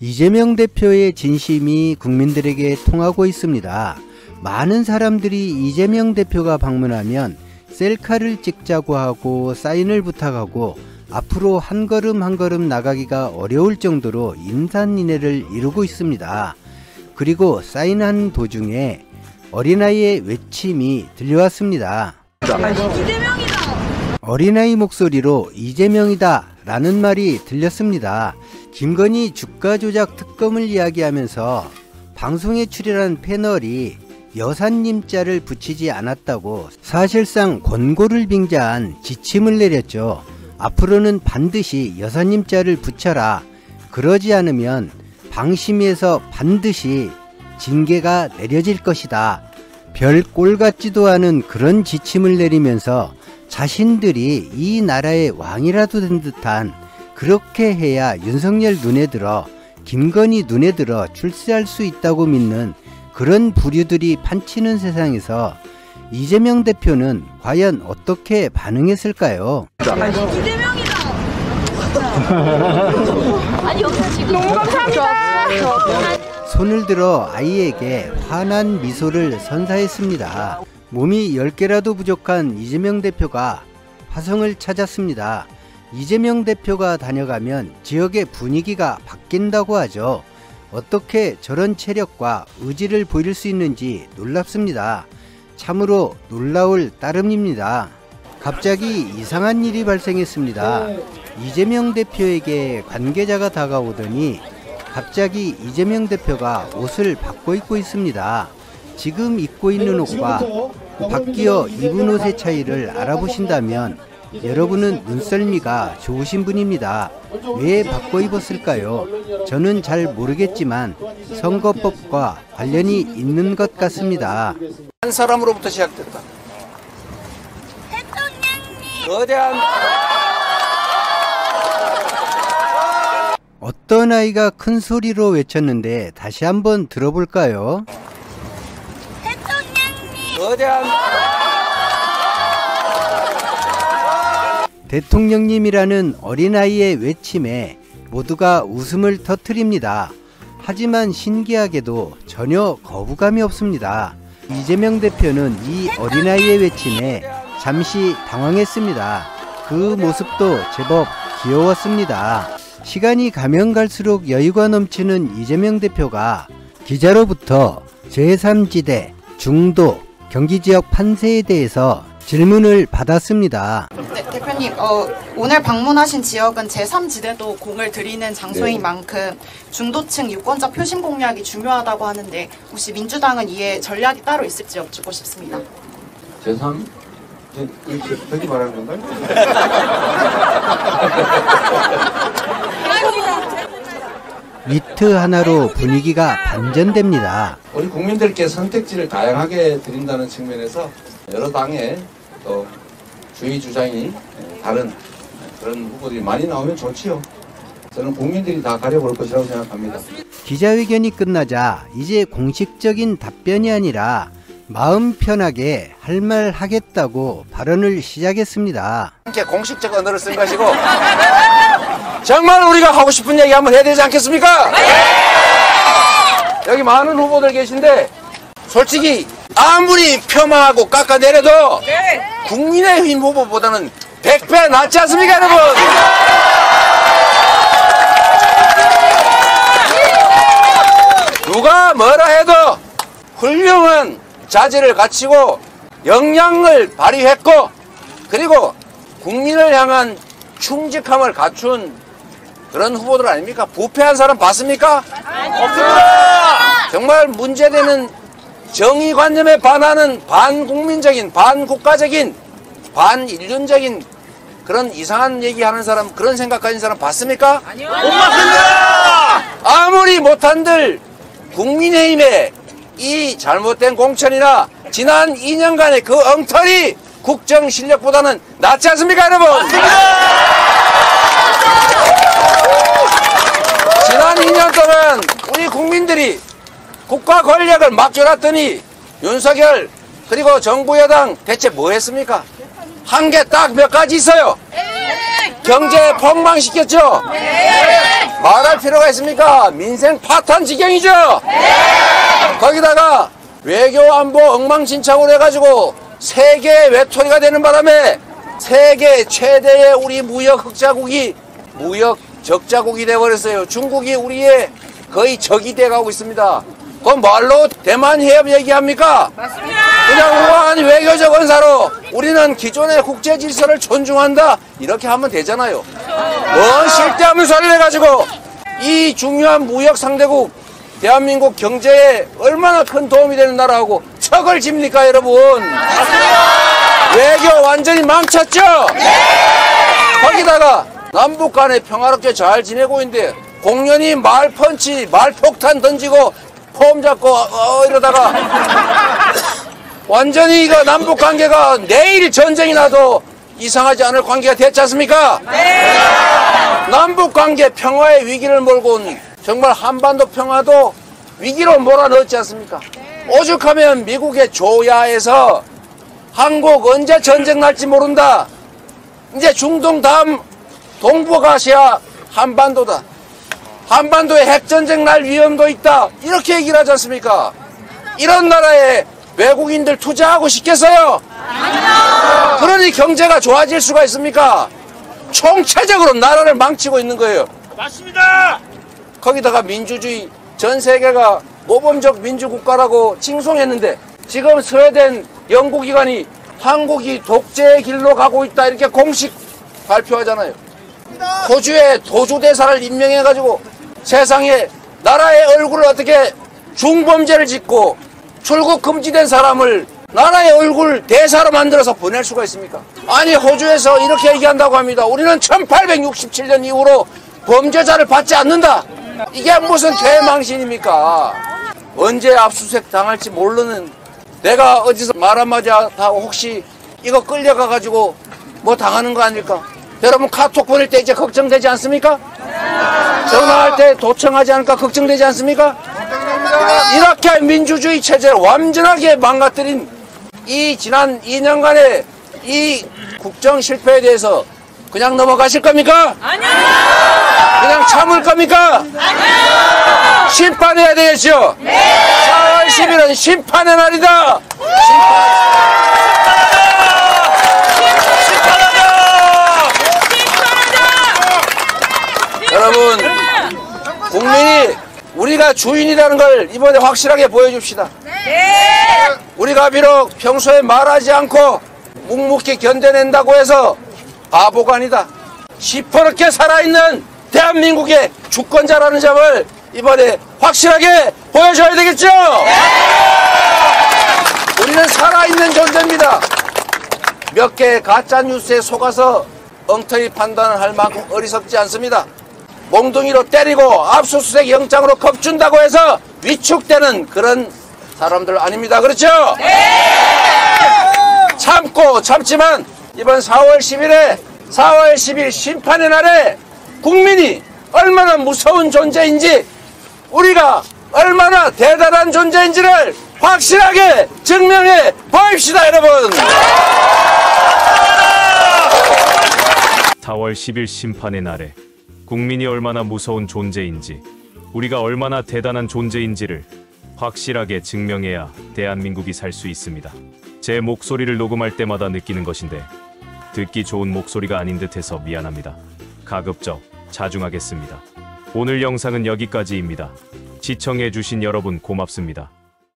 이재명 대표의 진심이 국민들에게 통하고 있습니다. 많은 사람들이 이재명 대표가 방문하면 셀카를 찍자고 하고 사인을 부탁하고 앞으로 한 걸음 한 걸음 나가기가 어려울 정도로 인산인해를 이루고 있습니다. 그리고 사인하는 도중에 어린아이의 외침이 들려왔습니다. 이재명이다! 어린아이 목소리로 이재명이다 라는 말이 들렸습니다. 김건희 주가 조작 특검을 이야기하면서 방송에 출연한 패널이 여사님 자를 붙이지 않았다고 사실상 권고를 빙자한 지침을 내렸죠. 앞으로는 반드시 여사님 자를 붙여라. 그러지 않으면 방심위에서 반드시 징계가 내려질 것이다. 별 꼴 같지도 않은 그런 지침을 내리면서 자신들이 이 나라의 왕이라도 된 듯한, 그렇게 해야 윤석열 눈에 들어 김건희 눈에 들어 출세할 수 있다고 믿는 그런 부류들이 판치는 세상에서 이재명 대표는 과연 어떻게 반응했을까요? 이재명이다! 아니 여기서 지금 너무 감사합니다! 손을 들어 아이에게 환한 미소를 선사했습니다. 몸이 10개라도 부족한 이재명 대표가 화성을 찾았습니다. 이재명 대표가 다녀가면 지역의 분위기가 바뀐다고 하죠. 어떻게 저런 체력과 의지를 보일 수 있는지 놀랍습니다. 참으로 놀라울 따름입니다. 갑자기 이상한 일이 발생했습니다. 이재명 대표에게 관계자가 다가오더니 갑자기 이재명 대표가 옷을 바꿔 입고 있습니다. 지금 입고 있는 옷과 바뀌어 입은 옷의 차이를 알아보신다면 여러분은 눈썰미가 좋으신 분입니다. 왜 바꿔 입었을까요? 저는 잘 모르겠지만 선거법과 관련이 있는 것 같습니다. 한 사람으로부터 시작됐다. 대통령님! 거대한 어떤 아이가 큰 소리로 외쳤는데 다시 한번 들어볼까요? 대통령님! 거대한 대통령님이라는 어린아이의 외침에 모두가 웃음을 터뜨립니다. 하지만 신기하게도 전혀 거부감이 없습니다. 이재명 대표는 이 어린아이의 외침에 잠시 당황했습니다. 그 모습도 제법 귀여웠습니다. 시간이 가면 갈수록 여유가 넘치는 이재명 대표가 기자로부터 제3지대, 중도, 경기지역 판세에 대해서 질문을 받았습니다. 네, 대표님, 오늘 방문하신 지역은 제3지대도 공을 들이는 장소인 만큼 중도층 유권자 표심 공략이 중요하다고 하는데 혹시 민주당은 이에 전략이 따로 있을지 여쭙고 싶습니다. 제3? 저기 말하는 건가요? 위트 하나로 분위기가 반전됩니다. 우리 국민들께 선택지를 다양하게 드린다는 측면에서 여러 당의 또 주의 주장이 다른 그런 후보들이 많이 나오면 좋지요. 저는 국민들이 다 가려볼 것이라고 생각합니다. 기자회견이 끝나자 이제 공식적인 답변이 아니라 마음 편하게 할 말 하겠다고 발언을 시작했습니다. 함께 공식적 언어를 쓴 것이고 정말 우리가 하고 싶은 얘기 한번 해야 되지 않겠습니까? 여기 많은 후보들 계신데 솔직히 아무리 폄하하고 깎아내려도 국민의힘 후보보다는 100배 낫지 않습니까, 여러분? 누가 뭐라 해도 훌륭한 자질을 갖추고 역량을 발휘했고 그리고 국민을 향한 충직함을 갖춘 그런 후보들 아닙니까? 부패한 사람 봤습니까? 없습니다. 정말 문제되는 정의관념에 반하는 반국민적인, 반국가적인, 반인륜적인 그런 이상한 얘기하는 사람, 그런 생각 가진 사람 봤습니까? 아니요. 못 봤습니다. 아무리 못한들 국민의힘의 이 잘못된 공천이나 지난 2년간의 그 엉터리 국정 실력보다는 낫지 않습니까, 여러분? 맞습니다. 지난 2년 동안 우리 국민들이 국가 권력을 막 줘놨더니 윤석열 그리고 정부 여당 대체 뭐 했습니까? 한 개 딱 몇 가지 있어요. 경제 폭망시켰죠? 말할 필요가 있습니까? 민생 파탄 지경이죠? 거기다가 외교 안보 엉망진창으로 해가지고 세계 외톨이가 되는 바람에 세계 최대의 우리 무역 흑자국이 무역 적자국이 돼버렸어요. 중국이 우리의 거의 적이 돼가고 있습니다. 그건 말로 대만 해협 얘기합니까? 맞습니다. 그냥 우아한 외교적 언사로 우리는 기존의 국제 질서를 존중한다 이렇게 하면 되잖아요. 뭔 쓸데없는 소리를 해가지고 이 중요한 무역 상대국 대한민국 경제에 얼마나 큰 도움이 되는 나라하고 척을 집니까 여러분? 외교 완전히 망쳤죠? 거기다가 남북 간에 평화롭게 잘 지내고 있는데 공연히 말펀치, 말폭탄 던지고 폼 잡고 이러다가 완전히 이거 남북 관계가 내일 전쟁이 나도 이상하지 않을 관계가 됐지 않습니까? 남북 관계 평화의 위기를 몰고 온 정말 한반도 평화도 위기로 몰아넣었지 않습니까? 오죽하면 미국의 조야에서 한국 언제 전쟁 날지 모른다. 이제 중동 다음 동북아시아 한반도다. 한반도에 핵전쟁 날 위험도 있다. 이렇게 얘기를 하지 않습니까? 이런 나라에 외국인들 투자하고 싶겠어요? 아니요. 그러니 경제가 좋아질 수가 있습니까? 총체적으로 나라를 망치고 있는 거예요. 맞습니다. 거기다가 민주주의 전 세계가 모범적 민주국가라고 칭송했는데 지금 스웨덴 연구기관이 한국이 독재의 길로 가고 있다 이렇게 공식 발표하잖아요. 호주에 도주대사를 임명해가지고 세상에 나라의 얼굴을 어떻게 중범죄를 짓고 출국 금지된 사람을 나라의 얼굴 대사로 만들어서 보낼 수가 있습니까? 아니 호주에서 이렇게 얘기한다고 합니다. 우리는 1867년 이후로 범죄자를 받지 않는다. 이게 무슨 개망신입니까? 언제 압수수색 당할지 모르는 내가 어디서 말 한마디 하고 혹시 이거 끌려가가지고 뭐 당하는 거 아닐까? 여러분 카톡 보낼 때 이제 걱정되지 않습니까? 전화할 때 도청하지 않을까 걱정되지 않습니까? 이렇게 민주주의 체제를 완전하게 망가뜨린 이 지난 2년간의 이 국정 실패에 대해서 그냥 넘어가실 겁니까? 아니요! 그냥 참을 겁니까? 아니요! 심판해야 되겠죠? 네! 4월 10일은 심판의 날이다! 여러분, 국민이 우리가 주인이라는 걸 이번에 확실하게 보여줍시다. 네. 우리가 비록 평소에 말하지 않고 묵묵히 견뎌낸다고 해서 바보가 아니다. 시퍼렇게 살아있는 대한민국의 주권자라는 점을 이번에 확실하게 보여줘야 되겠죠? 네. 우리는 살아있는 존재입니다. 몇 개의 가짜뉴스에 속아서 엉터리 판단을 할 만큼 어리석지 않습니다. 몽둥이로 때리고 압수수색 영장으로 겁준다고 해서 위축되는 그런 사람들 아닙니다. 그렇죠? 네! 참고 참지만 이번 4월 10일 심판의 날에 국민이 얼마나 무서운 존재인지 우리가 얼마나 대단한 존재인지를 확실하게 증명해 보입시다 여러분. 4월 10일 심판의 날에 국민이 얼마나 무서운 존재인지 우리가 얼마나 대단한 존재인지를 확실하게 증명해야 대한민국이 살 수 있습니다. 제 목소리를 녹음할 때마다 느끼는 것인데 듣기 좋은 목소리가 아닌 듯해서 미안합니다. 가급적 자중하겠습니다. 오늘 영상은 여기까지입니다. 시청해주신 여러분 고맙습니다.